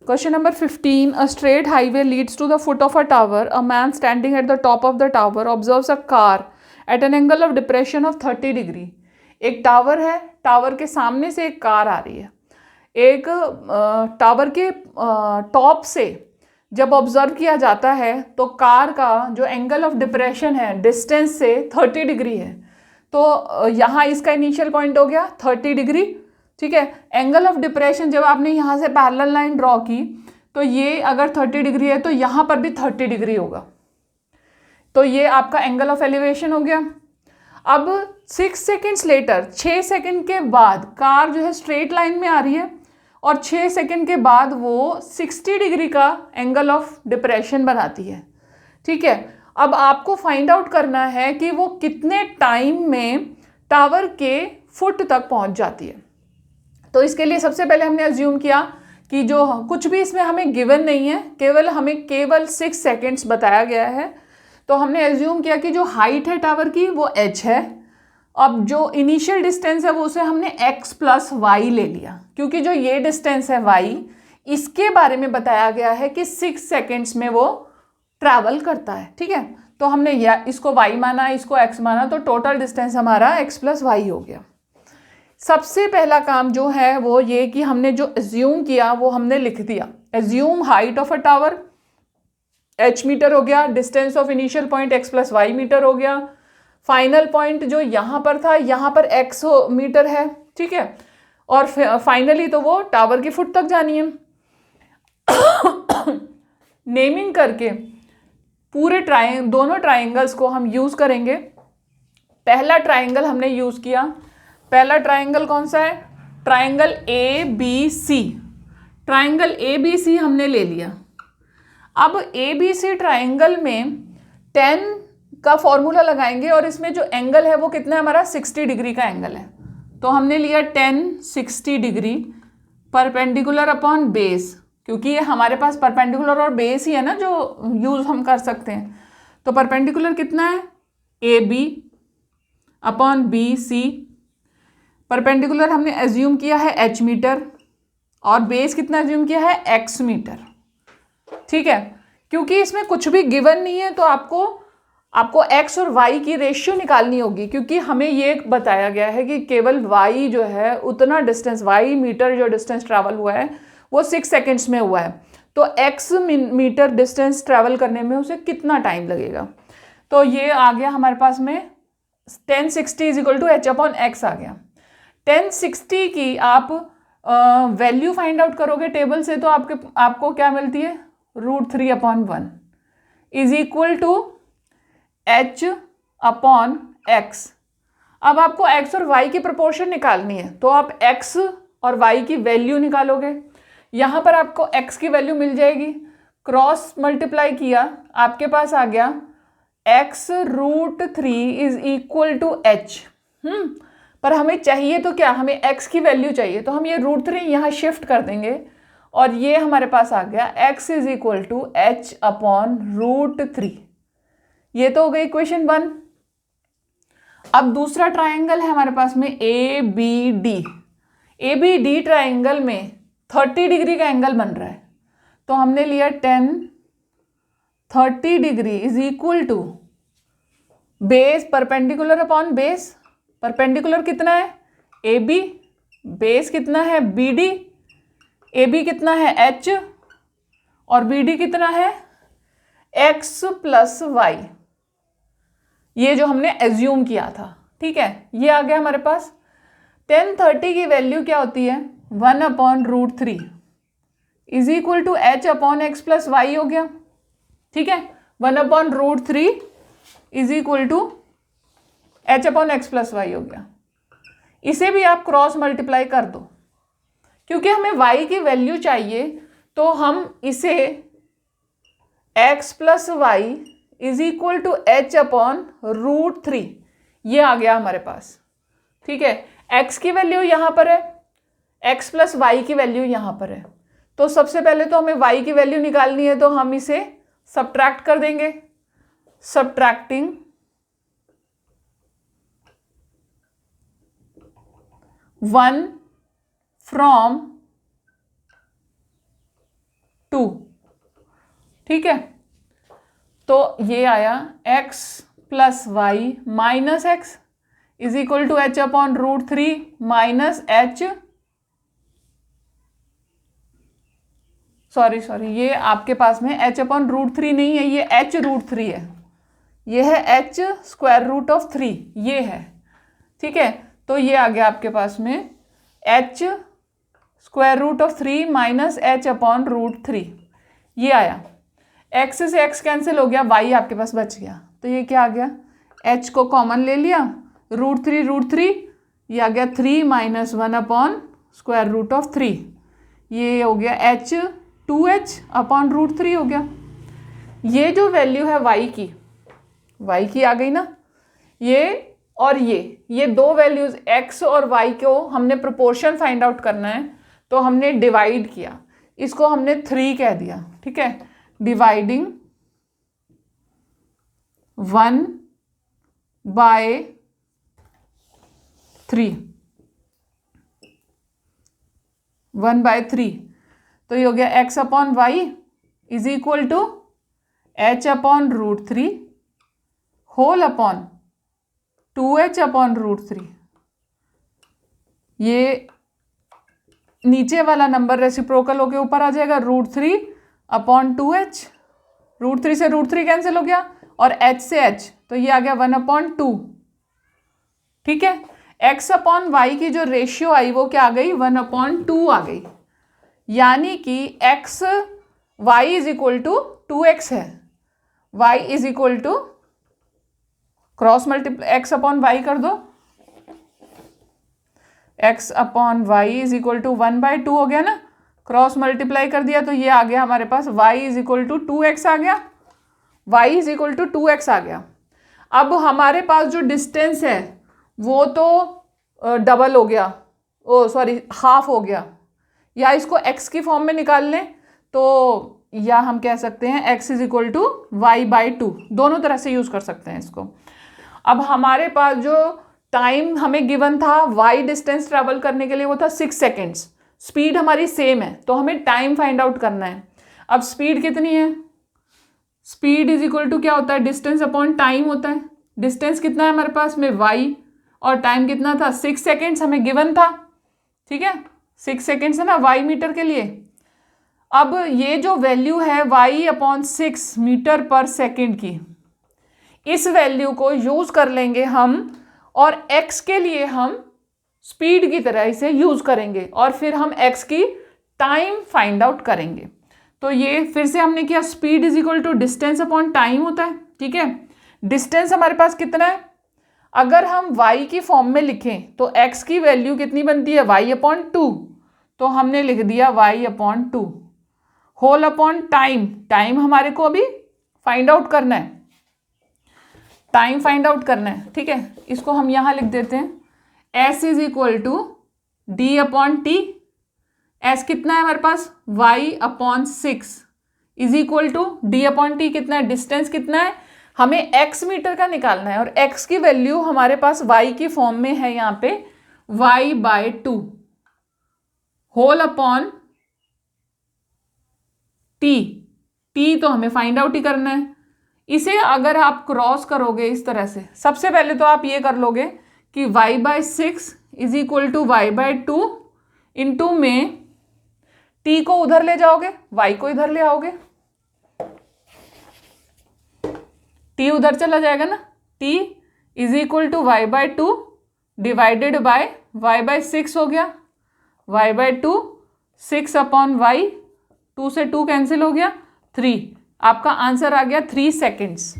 Question number 15. A straight highway leads to the foot of a tower. A man standing at the top of the tower observes a car at an angle of depression of 30 degree. एक tower है, tower के सामने से एक car आ रही है. एक tower के टॉप से जब ऑब्जर्व किया जाता है तो कार का जो एंगल ऑफ डिप्रेशन है डिस्टेंस से 30 डिग्री है. तो यहाँ इसका इनिशियल पॉइंट हो गया 30 डिग्री. ठीक है, एंगल ऑफ डिप्रेशन जब आपने यहाँ से पैरेलल लाइन ड्रॉ की तो ये अगर 30 डिग्री है तो यहाँ पर भी 30 डिग्री होगा. तो ये आपका एंगल ऑफ एलिवेशन हो गया. अब 6 सेकेंड्स लेटर, 6 सेकेंड के बाद कार जो है स्ट्रेट लाइन में आ रही है और 6 सेकेंड के बाद वो 60 डिग्री का एंगल ऑफ डिप्रेशन बनाती है. ठीक है, अब आपको फाइंड आउट करना है कि वो कितने टाइम में टावर के फुट तक पहुंच जाती है. तो इसके लिए सबसे पहले हमने अज्यूम किया कि जो कुछ भी इसमें हमें गिवन नहीं है, केवल 6 सेकेंड्स बताया गया है. तो हमने अज्यूम किया कि जो हाइट है टावर की वो h है. अब जो इनिशियल डिस्टेंस है वो उसे हमने x प्लस वाई ले लिया, क्योंकि जो ये डिस्टेंस है y, इसके बारे में बताया गया है कि 6 सेकेंड्स में वो ट्रैवल करता है. ठीक है, तो हमने इसको y माना, इसको x माना, तो टोटल डिस्टेंस हमारा x प्लस वाई हो गया. सबसे पहला काम जो है वो ये कि हमने जो एज्यूम किया वो हमने लिख दिया. Assume height of a tower h metre हो गया, distance of initial point x plus y metre हो गया, फाइनल पॉइंट जो यहाँ पर था यहाँ पर x मीटर है. ठीक है, और फाइनली तो वो टावर की फुट तक जानी है. नेमिंग करके पूरे दोनों ट्राइंगल्स को हम यूज करेंगे. पहला ट्राइंगल हमने यूज किया. पहला ट्राइंगल कौन सा है? Triangle A B C. Triangle A B C हमने ले लिया. अब ए बी सी ट्राइंगल में 10 का फॉर्मूला लगाएंगे और इसमें जो एंगल है वो कितना है हमारा 60 डिग्री का एंगल है. तो हमने लिया 10 60 डिग्री परपेंडिकुलर अपॉन बेस, क्योंकि ये हमारे पास परपेंडिकुलर और बेस ही है ना जो यूज हम कर सकते हैं. तो परपेंडिकुलर कितना है? A B upon B C. Perpendicular हमने एज्यूम किया है h मीटर और बेस कितना एज्यूम किया है x मीटर. ठीक है, क्योंकि इसमें कुछ भी गिवन नहीं है तो आपको x और y की रेशियो निकालनी होगी, क्योंकि हमें ये बताया गया है कि केवल y जो है उतना डिस्टेंस, y मीटर जो डिस्टेंस ट्रैवल हुआ है वो 6 सेकेंड्स में हुआ है. तो x मीटर डिस्टेंस ट्रैवल करने में उसे कितना टाइम लगेगा. तो ये आ गया हमारे पास में 1060 is equal to h upon x आ गया. 1060 की आप वैल्यू फाइंड आउट करोगे टेबल से तो आपको क्या मिलती है? √3 upon 1 is equal to h upon x. अब आपको x और y की प्रोपोर्शन निकालनी है तो आप x और y की वैल्यू निकालोगे. यहाँ पर आपको x की वैल्यू मिल जाएगी, क्रॉस मल्टीप्लाई किया, आपके पास आ गया x √3 is equal to h. पर हमें चाहिए तो क्या, हमें x की वैल्यू चाहिए, तो हम ये √3 यहाँ शिफ्ट कर देंगे और ये हमारे पास आ गया x is equal to h upon √3. ये तो हो गई इक्वेशन 1. अब दूसरा ट्राइंगल है हमारे पास में A B D. A B D triangle में 30 डिग्री का एंगल बन रहा है. तो हमने लिया 10 30 degree is equal to base perpendicular upon base. Perpendicular कितना है? A B. बेस कितना है? B D. ए बी कितना है? h और बी डी कितना है? x plus y. ये जो हमने एज्यूम किया था. ठीक है, ये आ गया हमारे पास. 1030 की वैल्यू क्या होती है? 1 upon √3 is equal to h upon x plus y हो गया. ठीक है, 1 upon √3 is equal to h upon x plus y हो गया. इसे भी आप क्रॉस मल्टीप्लाई कर दो, क्योंकि हमें y की वैल्यू चाहिए तो हम इसे x plus y is equal to h upon √3, ये आ गया हमारे पास. ठीक है, x की वैल्यू यहाँ पर है, x प्लस वाई की वैल्यू यहाँ पर है. तो सबसे पहले तो हमें y की वैल्यू निकालनी है तो हम इसे सब्ट्रैक्ट कर देंगे. सब्ट्रैक्टिंग 1 फ्रॉम ठीक है, तो ये आया x plus y minus x is equal to h upon root 3 minus h, sorry ये आपके पास में h अपॉन रूट 3 नहीं है, ये h रूट 3 है, ये है h स्क्वायर रूट ऑफ 3, ये है, ठीक है। तो ये आ गया आपके पास में h square root of 3 minus h upon root 3, ये आया। x से x कैंसिल हो गया, y आपके पास बच गया, तो ये क्या आ गया, h को कॉमन ले लिया, रूट 3, ये आ गया 3 minus 1 upon square root of 3, ये हो गया h 2h अपॉन रूट 3 हो गया। ये जो वैल्यू है y की आ गई ना, ये और ये दो वैल्यूज x और y को हमने प्रोपोर्शन फाइंड आउट करना है, तो हमने डिवाइड किया, इसको हमने 3 कह दिया, ठीक है, डिवाइडिंग 1/3, तो ये हो गया x upon Y is equal to h upon root 3 whole upon 2h upon root 3। ये नीचे वाला नंबर रेसिप्रोकल होके ऊपर आ जाएगा, रूट 3 अपॉन 2h, रूट 3 से रूट 3 कैंसिल हो गया और h से h, तो ये आ गया 1/2, ठीक है। x अपॉन वाई की जो रेशियो आई वो क्या आ गई, 1/2 आ गई, यानी कि x y is equal to 2x है, y is equal to cross multiply x upon y कर दो, x upon Y is equal to 1/2 हो गया ना, क्रॉस मल्टीप्लाई कर दिया तो ये आ गया हमारे पास y is equal to 2x आ गया, y is equal to 2x आ गया। अब हमारे पास जो डिस्टेंस है वो तो डबल हो गया, हाफ हो गया, या इसको x की फॉर्म में निकाल लें तो, या हम कह सकते हैं x is equal to y/2, दोनों तरह से यूज कर सकते हैं इसको। अब हमारे पास जो टाइम हमें गिवन था y डिस्टेंस ट्रैवल करने के लिए वो था 6 सेकेंड्स, स्पीड हमारी सेम है, तो हमें टाइम फाइंड आउट करना है। अब स्पीड कितनी है, स्पीड इज इक्वल टू क्या होता है, डिस्टेंस अपॉन टाइम होता है। डिस्टेंस कितना है हमारे पास में y, और टाइम कितना था 6 सेकेंड्स हमें गिवन था, ठीक है, 6 सेकेंड्स है ना y मीटर के लिए। अब ये जो वैल्यू है y/6 मीटर पर सेकेंड की, इस वैल्यू को यूज कर लेंगे हम, और x के लिए हम स्पीड की तरह इसे यूज करेंगे, और फिर हम x की टाइम फाइंड आउट करेंगे। तो ये फिर से हमने किया, speed is equal to distance upon time होता है, ठीक है। डिस्टेंस हमारे पास कितना है, अगर हम y की फॉर्म में लिखें तो x की वैल्यू कितनी बनती है, y/2, तो हमने लिख दिया y/2 होल अपॉन टाइम हमारे को अभी फाइंड आउट करना है, टाइम फाइंड आउट करना है, ठीक है। इसको हम यहां लिख देते हैं, s is equal to d/t, s कितना है हमारे पास y/6 is equal to d/t कितना है, डिस्टेंस कितना है, हमें x मीटर का निकालना है, और x की वैल्यू हमारे पास y की फॉर्म में है यहाँ पे y/2 होल अपॉन t तो हमें फाइंड आउट ही करना है। इसे अगर आप क्रॉस करोगे इस तरह से, सबसे पहले तो आप ये कर लोगे कि y/6 is equal to y/2 into में t को उधर ले जाओगे, y को इधर ले आओगे, t उधर चला जाएगा ना, t is equal to y/2 divided by y/6 हो गया, y/2 6 अपॉन y, 2 से 2 कैंसिल हो गया, 3, आपका आंसर आ गया 3 सेकेंड्स।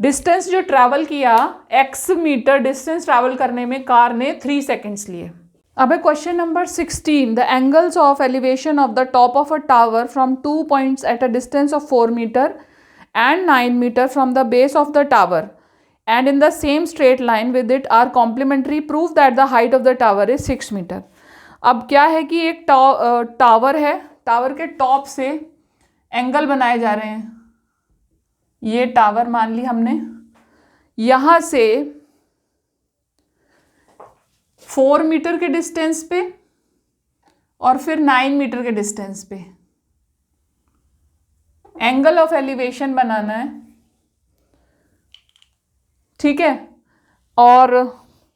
डिस्टेंस जो ट्रैवल किया, x मीटर डिस्टेंस ट्रैवल करने में कार ने 3 सेकेंड्स लिए। अब है question number 16, the angles of elevation of the top of a tower from 2 points at a distance of 4 metre and 9 meter from the base of the tower and in the same straight line with it are complementary, prove that the height of the tower is 6 meter। अब क्या है कि एक tower है, tower के top से angle बनाए जा रहे हैं, ये टावर मान ली हमने, यहाँ से 4 मीटर के डिस्टेंस पे और फिर 9 मीटर के डिस्टेंस पे एंगल ऑफ एलिवेशन बनाना है, ठीक है, और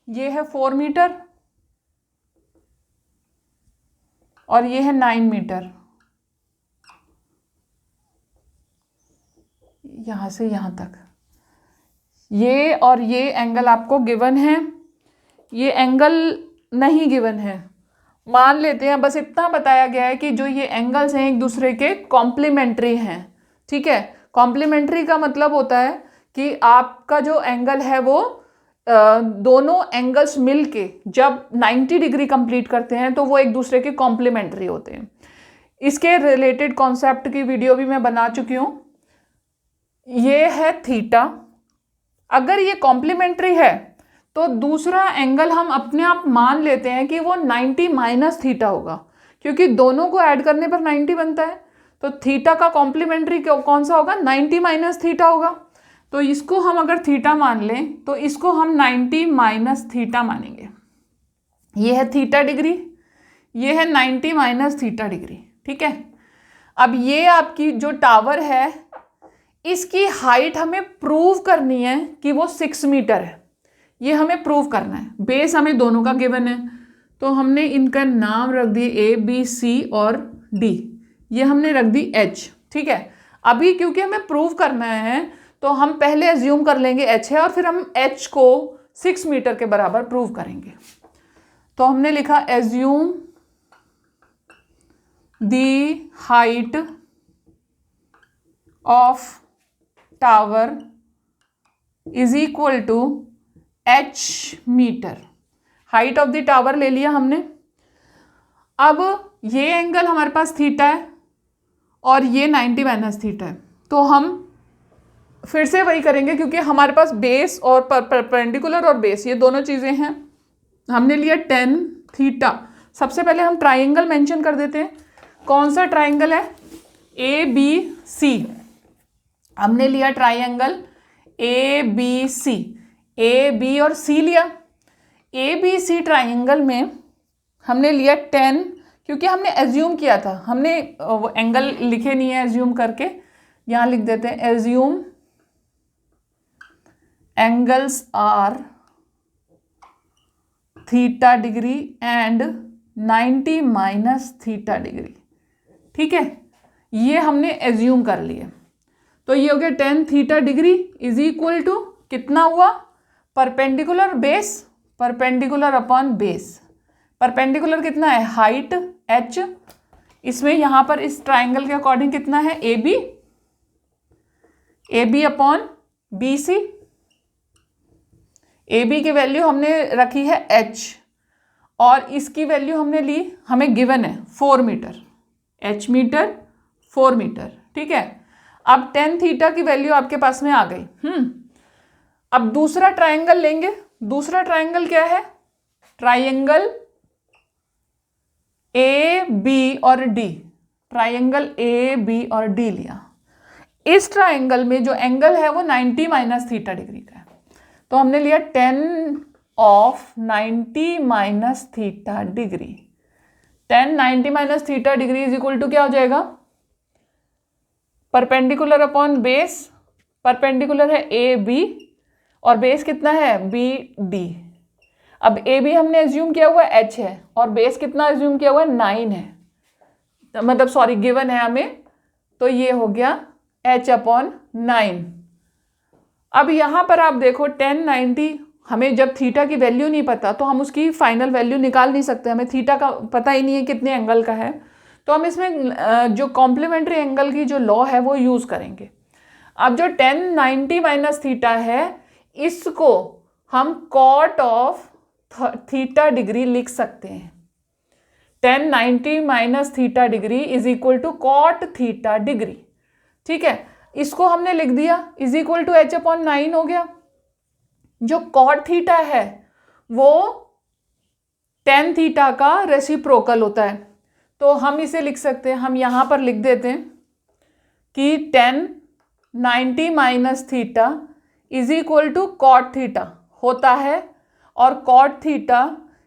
ये है 4 मीटर और ये है 9 मीटर, यहां से यहां तक। ये और ये एंगल आपको गिवन है, ये एंगल नहीं गिवन है, मान लेते हैं, बस इतना बताया गया है कि जो ये एंगल्स हैं एक दूसरे के कॉम्प्लीमेंट्री हैं, ठीक है। कॉम्प्लीमेंट्री का मतलब होता है कि आपका जो एंगल है वो दोनों एंगल्स मिलके जब 90 डिग्री कंप्लीट करते हैं तो वो एक दूसरे के कॉम्प्लीमेंट्री होते हैं। इसके रिलेटेड कॉन्सेप्ट की वीडियो भी मैं बना चुकी हूँ। ये है थीटा, अगर ये कॉम्प्लीमेंट्री है तो दूसरा एंगल हम अपने आप मान लेते हैं कि वो 90 माइनस थीटा होगा, क्योंकि दोनों को ऐड करने पर 90 बनता है। तो थीटा का कॉम्प्लीमेंट्री कौन सा होगा? 90 माइनस थीटा होगा। तो इसको हम अगर थीटा मान लें तो इसको हम 90 माइनस थीटा मानेंगे। ये है थीटा डिग्री, ये है 90 माइनस थीटा डिग्री, ठीक है। अब ये आपकी जो टावर है इसकी हाइट हमें प्रूव करनी है कि वो 6 मीटर है, ये हमें प्रूव करना है। बेस हमें दोनों का गिवन है, तो हमने इनका नाम रख दिए A, B, C और D, ये हमने रख दी H, ठीक है। अभी क्योंकि हमें प्रूव करना है तो हम पहले एज्यूम कर लेंगे H है और फिर हम H को 6 मीटर के बराबर प्रूव करेंगे। तो हमने लिखा assume the height of tower is equal to H metre. Height of the tower ले लिया हमने। अब ये एंगल हमारे पास थीटा है और ये 90 माइनस थीटा है, तो हम फिर से वही करेंगे क्योंकि हमारे पास बेस और परपेंडिकुलर और बेस ये दोनों चीज़ें हैं। हमने लिया 10 थीटा। सबसे पहले हम ट्राइंगल मेंशन कर देते हैं। कौन सा ट्राइंगल है? ABC। हमने लिया ट्राइंगल ABC, A, B और C लिया। ABC ट्राइंगल में हमने लिया 10, क्योंकि हमने एज्यूम किया था, हमने एंगल लिखे नहीं है एज्यूम करके, यहाँ लिख देते हैं assume angles are theta degree and 90 minus theta degree, ठीक है। ये हमने एज्यूम कर लिए, तो ये हो गया 10 theta degree is equal to कितना हुआ? Perpendicular base, perpendicular upon base. Perpendicular कितना है? Height H। इसमें यहाँ पर इस ट्राइंगल के अकॉर्डिंग कितना है? AB upon BC। AB की वैल्यू हमने रखी है H और इसकी वैल्यू हमने ली, हमें गिवन है 4 मीटर, H मीटर 4 मीटर, ठीक है। अब 10 थीटा की वैल्यू आपके पास में आ गई। अब दूसरा ट्राइंगल लेंगे। दूसरा ट्राइंगल क्या है? ट्राइंगल AB और D। ट्राइंगल AB और D लिया। इस ट्राइंगल में जो एंगल है वो 90 माइनस थीटा डिग्री का है, तो हमने लिया 10 of 90 minus theta degree. 10 90 minus theta degree is equal to क्या हो जाएगा? Perpendicular upon base. परपेंडिकुलर है AB और बेस कितना है? BD। अब AB हमने एज्यूम किया हुआ H है और बेस कितना एज्यूम किया हुआ है? 9 है, मतलब सॉरी गिवन है हमें, तो ये हो गया H अपॉन 9। अब यहाँ पर आप देखो 10 90, हमें जब थीटा की वैल्यू नहीं पता तो हम उसकी फाइनल वैल्यू निकाल नहीं सकते, हमें थीटा का पता ही नहीं है कितने एंगल का है, तो हम इसमें जो कॉम्प्लीमेंट्री एंगल की जो लॉ है वो यूज़ करेंगे। अब जो 10 90 माइनस थीटा है इसको हम कॉट ऑफ थीटा डिग्री लिख सकते हैं। 10 90 minus theta degree is equal to cot theta degree, ठीक है। इसको हमने लिख दिया is equal to H upon 9 हो गया। जो कॉट थीटा है वो 10 थीटा का रेसिप्रोकल होता है, तो हम इसे लिख सकते हैं, हम यहाँ पर लिख देते हैं कि 10 90 minus theta is equal to cot theta होता है और cot theta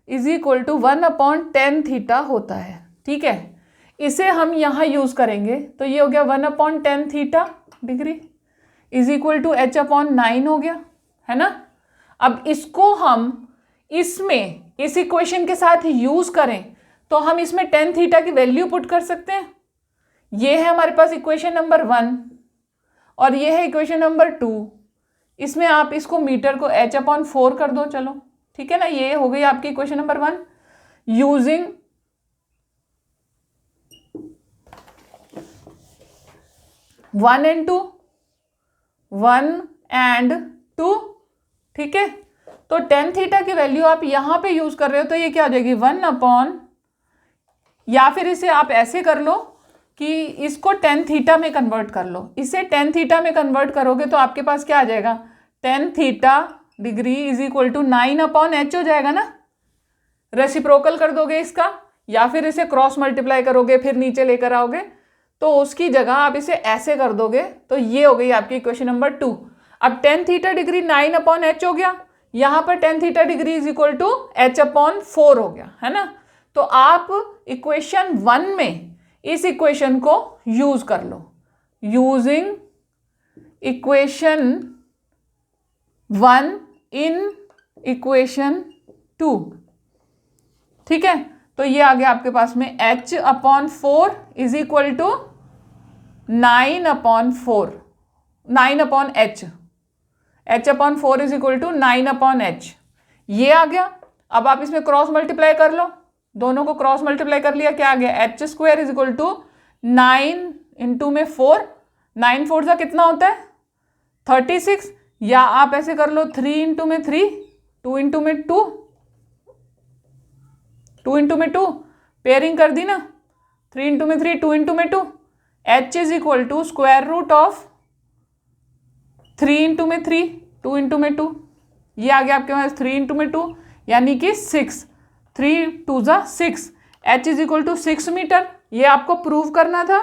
is equal to 1 upon 10 theta होता है, ठीक है। इसे हम यहाँ यूज करेंगे तो ये हो गया 1/10 theta degree is equal to h/9 हो गया, है ना। अब इसको हम इसमें इस इक्वेशन के साथ यूज करें तो हम इसमें tan थीटा की वैल्यू पुट कर सकते हैं। ये है हमारे पास इक्वेशन नंबर 1 और ये है इक्वेशन नंबर 2। इसमें आप इसको मीटर को h/4 कर दो, चलो ठीक है ना। ये हो गई आपकी equation number 1 using one and two, ठीक है। तो tan थीटा की वैल्यू आप यहां पे यूज कर रहे हो तो ये क्या हो जाएगी 1/, या फिर इसे आप ऐसे कर लो कि इसको tan थीटा में कन्वर्ट कर लो। इसे tan थीटा में कन्वर्ट करोगे तो आपके पास क्या आ जाएगा tan theta degree is equal to 9/h हो जाएगा ना। रेसिप्रोकल कर दोगे इसका या फिर इसे क्रॉस मल्टीप्लाई करोगे फिर नीचे लेकर आओगे तो उसकी जगह आप इसे ऐसे कर दोगे तो ये हो गई आपकी इक्वेशन नंबर 2। अब tan थीटा डिग्री 9/h हो गया, यहाँ पर tan theta degree is equal to h/4 हो गया, है ना। तो आप इक्वेशन 1 में इस इक्वेशन को यूज कर लो यूजिंग इक्वेशन 1 इन इक्वेशन 2, ठीक है। तो ये आ गया आपके पास में h/4 is equal to 9/4 9/h, h/4 is equal to 9/h, ये आ गया। अब आप इसमें क्रॉस मल्टीप्लाई कर लो, दोनों को क्रॉस मल्टीप्लाई कर लिया, क्या आ गया h² is equal to 9 into में 4, 9 4 का कितना होता है 36, या आप ऐसे कर लो 3 इंटू में 3, 2 इंटू में 2, 2 इंटू में 2 पेयरिंग कर दी ना, 3 इंटू में 3, 2 इंटू में 2, h is equal to square root of 3 into में 3, 2 इंटू में 2, ये आ गया आपके पास 3 इंटू में 2 यानी कि 6, 3 2 6, h is equal to 6 metre. ये आपको प्रूव करना था